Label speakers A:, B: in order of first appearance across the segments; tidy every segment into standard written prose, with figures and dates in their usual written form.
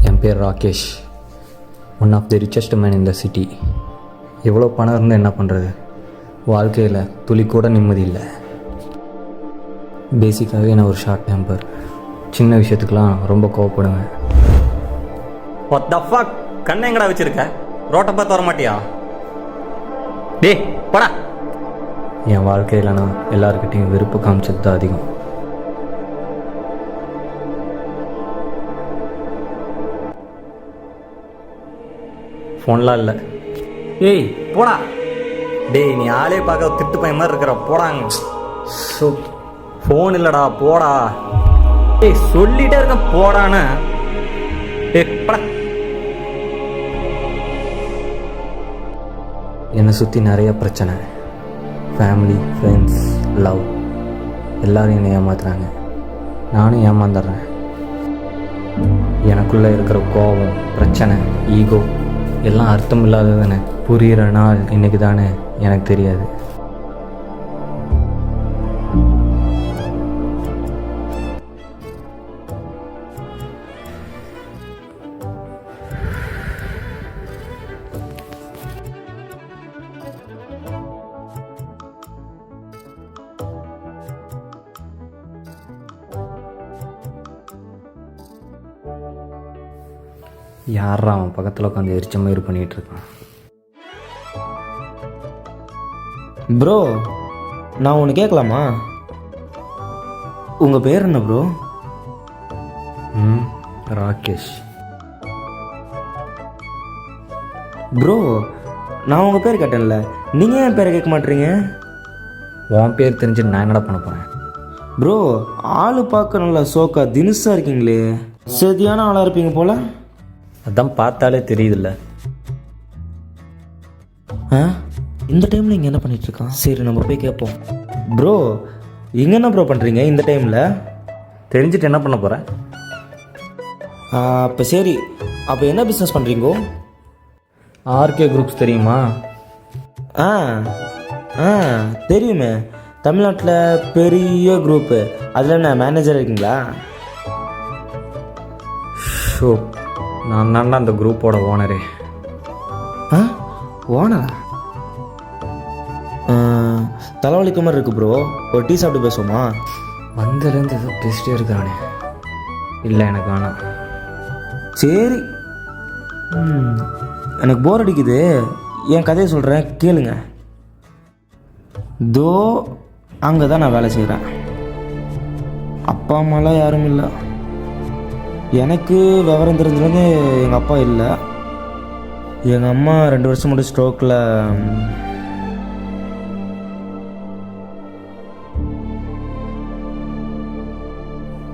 A: என் பேர் Rakesh, one of the richest man in the city. எவ்வளோ பணம் இருந்தால் என்ன பண்ணுறது? வாழ்க்கையில் துளி கூட நிம்மதி இல்லை. பேசிக்காகவே நான் ஒரு ஷார்ட் டெம்பர். சின்ன விஷயத்துக்கெலாம் ரொம்ப கோவப்படுவேன்.
B: What the fuck? கண்ணை எங்கடா வச்சிருக்க? ரோட்டை பார்த்து வர மாட்டியா? டேய் போடா.
A: என் வாழ்க்கையில் நான் எல்லாருக்கிட்டையும் வெறுப்பு காமிச்சது தான் அதிகம். ஃபோன்லாம் இல்லை.
B: ஏய் போடா. டேய் நீ ஆளே பார்க்க திட்டு பையன் மாதிரி இருக்கிற, போடாங்க.
A: ஸோ
B: ஃபோன் இல்லைடா, போடா. ஏய் சொல்லிட்டே இருக்க போடான்னு. ஏய் போடா.
A: என்னை சுற்றி நிறைய பிரச்சனை. ஃபேமிலி, ஃப்ரெண்ட்ஸ், லவ், எல்லோரும் என்னை ஏமாத்துறாங்க. நானும் ஏமாந்துடுறேன். எனக்குள்ளே இருக்கிற கோபம், பிரச்சனை, ஈகோ எல்லாம் அர்த்தம் இல்லாததுன்னு புரிகிற நாள் இன்றைக்கி தானே எனக்கு தெரியாது. யாரா அவன் பக்கத்தில் உட்காந்து எரிச்ச மாதிரி பண்ணிகிட்டு இருக்கான்?
C: ப்ரோ, நான் ஒன்று கேட்கலாமா? உங்கள் பேர் என்ன ப்ரோ?
A: ராகேஷ்.
C: ப்ரோ, நான் உங்கள் பேர் கேட்டேன்ல, நீங்கள் ஏன் பேரை கேட்க மாட்டீங்க?
A: உன் பேர் தெரிஞ்சு நான் என்னடா பண்ண போகிறேன்?
C: ப்ரோ, ஆள் பார்க்க நல்லா சோக்கா தினுசாக இருக்கீங்களே, சரியான ஆளாக இருப்பீங்க போல்.
A: அதான் பார்த்தாலே தெரியுதுல்ல.
C: இந்த டைமில் இங்கே என்ன பண்ணிகிட்ருக்கான்? சரி நம்ம போய் கேட்போம். ப்ரோ, இங்கே என்ன ப்ரோ பண்ணுறீங்க இந்த டைமில்?
A: தெரிஞ்சுட்டு என்ன பண்ண போகிறேன்?
C: அப்போ சரி, அப்போ என்ன பிஸ்னஸ் பண்ணுறீங்கோ?
A: ஆர்கே குரூப்ஸ் தெரியுமா?
C: ஆ ஆ தெரியுமே, தமிழ்நாட்டில் பெரிய குரூப்பு. அதில் என்ன மேனேஜர் இருக்கீங்களா?
A: ஷோ, நான் தான்டா அந்த குரூப்போட ஓனரே.
C: ஓனரா? தலைவலிக்க மாதிரி இருக்கு ப்ரோ, ஒரு டீ சாப்பிட்டு பேசுவோமா?
A: வந்ததுலேருந்து ஏதோ பேசிட்டே இருக்கிறானே. இல்லை எனக்கு வேணாம்.
C: சரி, எனக்கு போர் அடிக்குது, என் கதையை சொல்கிறேன் கேளுங்க. தோ அங்கே தான் நான் வேலை செய்கிறேன். அப்பா அம்மாலாம் யாரும் இல்லை. எனக்கு விவரம் தெரிஞ்சதுலேருந்து எங்கள் அப்பா இல்லை. எங்கள் அம்மா 2 வருஷம் முன்னாடி ஸ்ட்ரோக்கில்.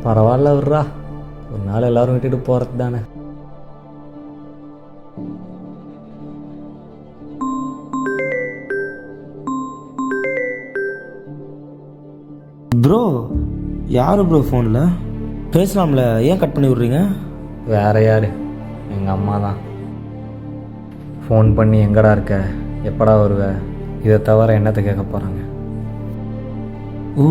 A: பரவாயில்ல விட்றா, ஒரு நாள் எல்லோரும் விட்டுட்டு போகிறது தானே.
C: ப்ரோ, யார் ப்ரோ ஃபோனில்? பேசலாம்ல, ஏன் கட் பண்ணி விட்றீங்க?
A: வேற யார்? எங்கள் அம்மா தான். ஃபோன் பண்ணி எங்கடா இருக்க, எப்படா வருவ, இதை தவிர என்னத்தை கேட்க போகிறாங்க?
C: ஓ,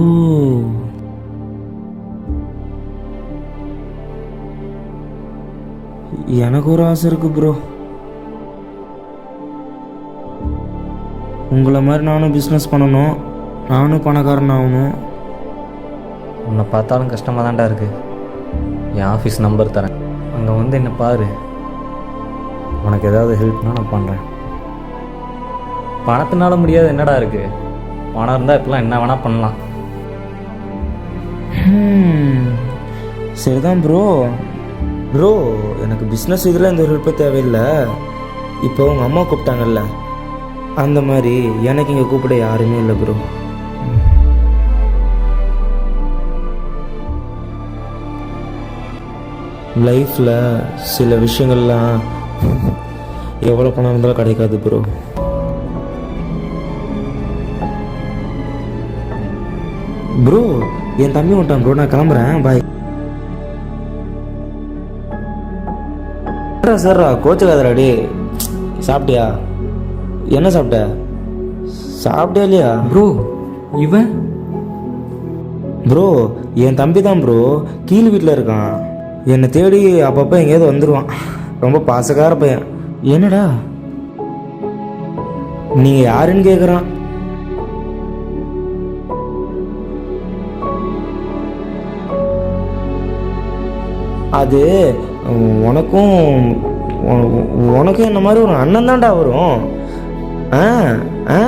C: எனக்கு ஒரு ஆசை இருக்குது ப்ரோ. உங்களை மாதிரி நானும் பிஸ்னஸ் பண்ணணும், நானும் பணக்காரன் ஆகணும்.
A: உன்னை பார்த்தாலும் கஷ்டமாக தான்டா இருக்குது. என் ஆஃபீஸ் நம்பர் தரேன், அங்கே வந்து என்ன பாரு. உனக்கு ஏதாவது ஹெல்ப்னா நான் பண்ணுறேன். பணத்தினால முடியாது என்னடா இருக்குது? பணம் இருந்தால் இப்போலாம் என்ன வேணால் பண்ணலாம்.
C: சரிதான் ப்ரோ. ப்ரோ, எனக்கு பிஸ்னஸ் இதில் எந்த ஒரு ஹெல்ப்பும் தேவையில்லை. இப்போ உங்கள் அம்மா கூப்பிட்டாங்கல்ல, அந்த மாதிரி எனக்கு இங்கே கூப்பிட யாருமே இல்லை ப்ரோ. லைஃப்பில் சில விஷயங்கள்லாம் எவ்வளோ பணம் இருந்தாலும் கிடைக்காது ப்ரோ. ப்ரோ, என் தம்பி விட்டான் ப்ரோ, நான் கிளம்புறேன், பாய். சார் கோச்சுக்காதராடி. சாப்பிட்டியா? என்ன சாப்பிட்ட? சாப்பிட்டியா இல்லையா?
A: ப்ரோ, இவன்
C: ப்ரோ என் தம்பி தான் ப்ரோ, கீழ் வீட்டில் இருக்கான். என்னை தேடி அப்பப்போ எங்கேயாவது வந்துடுவான். ரொம்ப பாசக்கார பையன். என்னடா நீங்கள் யாருன்னு கேட்குறான். அது உனக்கும் உனக்கும் இந்த மாதிரி ஒரு அண்ணன் தான்டா வரும். ஆ ஆ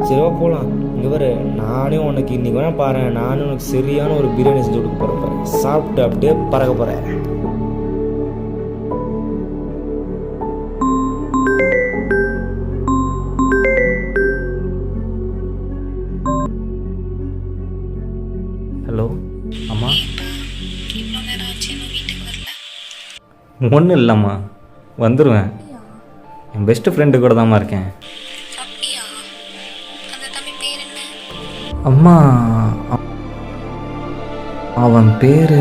C: சரிவா போகலாம். இங்கே பாரு, நானே உனக்கு இன்னைக்கு வேணா பாரு, நானும் உனக்கு சரியான ஒரு பிரியாணி செஞ்சு கொடுக்க போகிறேன் பாரு. சாப்பிட்டு அப்படியே பறக்க போகிறேன்.
A: ஹலோ அம்மா.
D: இவ்வளோ நேரம் ஆச்சு இன்னும் வீட்டுக்கு வரல.
A: ஒன்றும் இல்லைம்மா, வந்துடுவேன். என் பெஸ்ட் ஃப்ரெண்டு கூட தான்மா இருக்கேன்.
D: அப்படியா? அந்த தம்பி பேர் என்ன?
A: அம்மா அவன் பேர்